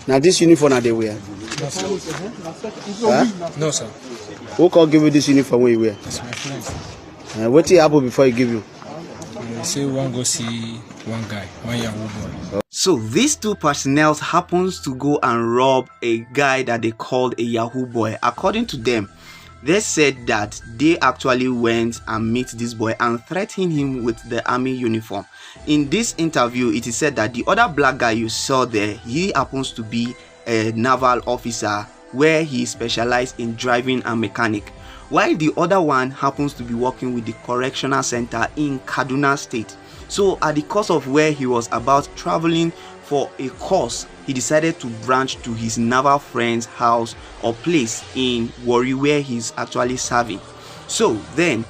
Now this uniform are they wear? No, sir. Huh? No, sir. Who can give you this uniform when you wear? It's my friends. What did happen before you give you? They say one go see one guy, one young boy. So these two personnel happens to go and rob a guy that they called a Yahoo boy. According to them, they said that they actually went and meet this boy and threatened him with the army uniform. In this interview, it is said that the other black guy you saw there, he happens to be a naval officer where he specialized in driving and mechanic, while the other one happens to be working with the correctional center in Kaduna State. So at the course of where he was about traveling for a course, he decided to branch to his naval friend's house or place in Warri where he's actually serving. So then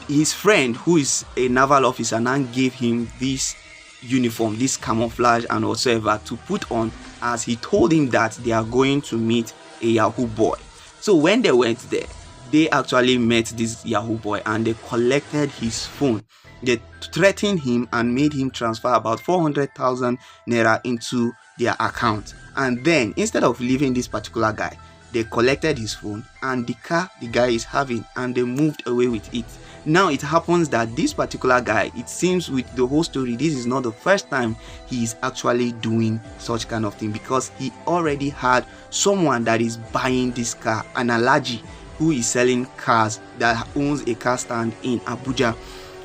his friend, who is a naval officer, now gave him this uniform, this camouflage and whatsoever to put on, as he told him that they are going to meet a Yahoo boy. So when they went there, they actually met this Yahoo boy and they collected his phone. They threatened him and made him transfer about 400,000 naira into their account. And then instead of leaving this particular guy, they collected his phone and the car the guy is having, and they moved away with it. Now it happens that this particular guy, it seems with the whole story, this is not the first time he is actually doing such kind of thing, because he already had someone that is buying this car, an Alhaji who is selling cars, that owns a car stand in Abuja.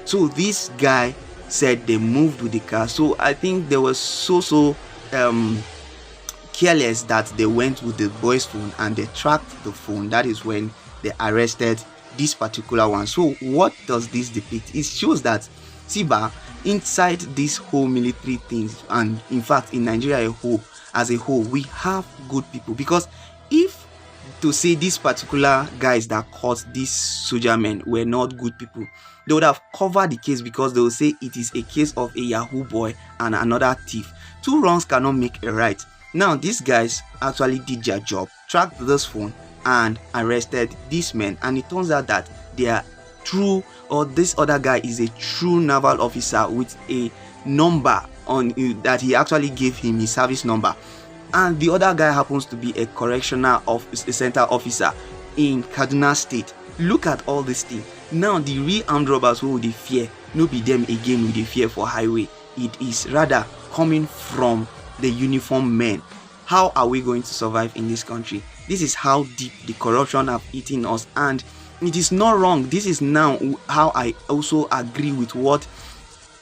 So this guy said they moved with the car. So I think they were so careless that they went with the boy's phone and they tracked the phone. That is when they arrested this particular one. So what does this depict? It shows that Siba, inside this whole military things, and in fact in Nigeria as a whole, we have good people. Because if to say these particular guys that caught these soldier men were not good people, they would have covered the case, because they will say it is a case of a Yahoo boy and another thief. Two wrongs cannot make a right. Now these guys actually did their job, tracked this phone and arrested these men, and it turns out that they are true, or this other guy is a true naval officer with a number on that he actually gave him his service number. And the other guy happens to be a correctional center officer in Kaduna State. Look at all this thing. Now the real armed robbers who they fear, no be them again with the fear for highway. It is rather coming from the uniform men. How are we going to survive in this country? This is how deep the corruption have eaten us, and it is not wrong. This is now how I also agree with what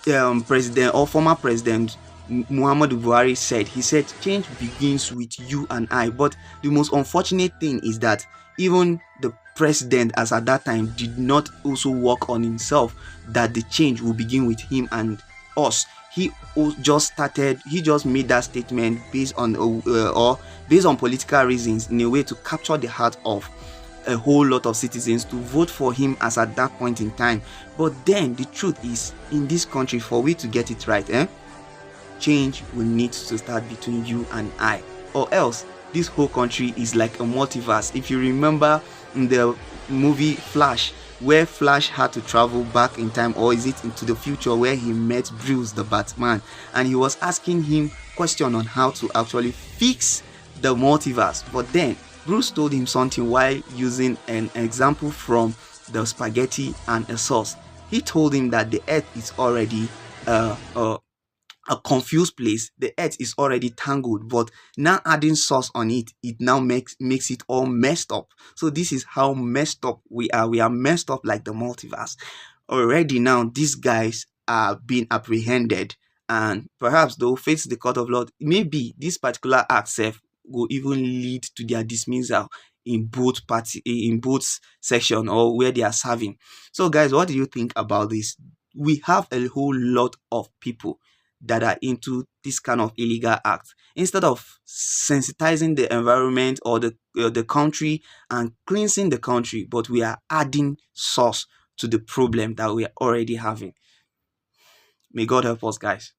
President or former President Muhammadu Buhari said. He said change begins with you and I. But the most unfortunate thing is that even the president, as at that time, did not also work on himself, that the change will begin with him and us. He just made that statement based on political reasons, in a way to capture the heart of a whole lot of citizens to vote for him as at that point in time. But then the truth is, in this country, for we to get it right, change will need to start between you and I, or else this whole country is like a multiverse. If you remember in the movie Flash, where Flash had to travel back in time, or is it into the future, where he met Bruce the Batman, and he was asking him question on how to actually fix the multiverse. But then Bruce told him something while using an example from the spaghetti and a sauce. He told him that the earth is already a confused place. The earth is already tangled, but now adding sauce on it, it now makes it all messed up. So this is how messed up we are. We are messed up like the multiverse. Already now, these guys are being apprehended, and perhaps they'll face the court of law. Maybe this particular act will even lead to their dismissal in both section, or where they are serving. So guys, what do you think about this? We have a whole lot of people that are into this kind of illegal act. Instead of sensitizing the environment or the country and cleansing the country, but we are adding sauce to the problem that we are already having. May God help us, guys.